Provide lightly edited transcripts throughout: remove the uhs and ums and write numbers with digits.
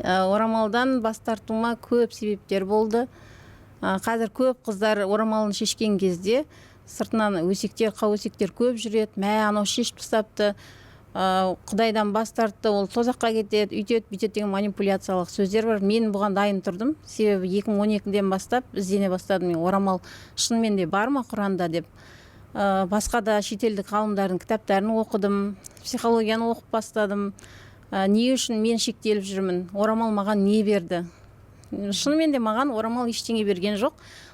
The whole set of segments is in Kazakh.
Орамалдан бас тартуыма көп себептер болды. Қазір көп қыздар орамалын шешкен кезде сыртынан өсектер, қауесектер көп жүреді. Анау шешіп тастапты, Құдайдан бас тартты, ол тозаққа кетеді, үйтеді, бүйтеді деген манипуляциялық сөздер бар. Мен бұған дайын тұрдым. Себебі 2012-ден бастап іздене бастадым. Мен орамал шынымен де бар ма Құранда деп. Басқа да шетелдік ғалымдардың кітаптарын оқыдым, психологияны оқып бастадым. Не үшін мен шектеліп жүрмін? Орамал маған не берді? Шынымен де маған орамал ештеңе берген жоқ.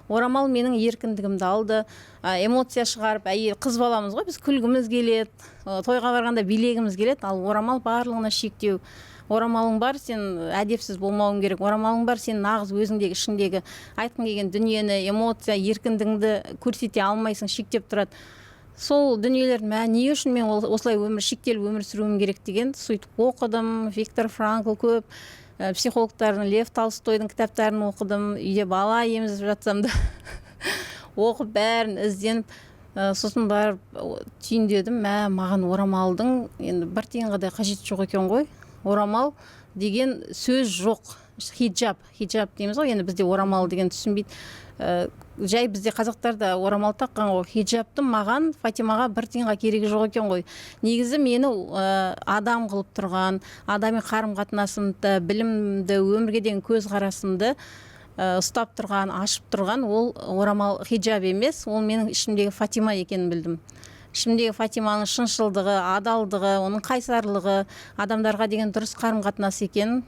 Орамал менің еркіндігімді алды. Эмоция шығарып, қыз баламыз ғой, біз күлгіміз келеді, тойға барғанда билегіміз келеді, ал орамал барлығына шектеу. Орамалың бар, сен әдепсіз болмауың керек. Орамалың бар, сен нағыз өзіңдегі, ішіңдегі айтқың келген дүниені, эмоция, еркіндігіңді көрсете алмайсың, шектеп тұрады. Сол дүниелердің не үшін мен осылай шектеліп өмір сүруім керек деген сөйтіп оқыдым. Виктор Франкл көп, психологтардың Лев Толстойдың кітаптарын оқыдым. Үйде бала емізіп жатсам да оқып бәрін ізденіп, сосын барып түйіндедім, маған орамалдың енді бір тиынға да қажеті жоқ екен ғой. Орамал деген сөз жоқ. Хиджаб дейміз ғой, енді бізде орамал деген түсінбейді. Жай бізде қазақтарда орамал таққан ғой. Хиджабтың маған, Фатимаға бір тиынға керегі жоқ екен ғой. Негізі мені адам қылып тұрған, адами қарым-қатынасымды, білімді, өмірге деген көзқарасымды ұстап тұрған, ашып тұрған ол орамал, хиджаб емес, ол менің ішімдегі Фатима екенін білдім. Ішімдегі Фатиманың шыншылдығы, адалдығы, оның қайсарлығы, адамдарға деген дұрыс қарым-қатынас екенін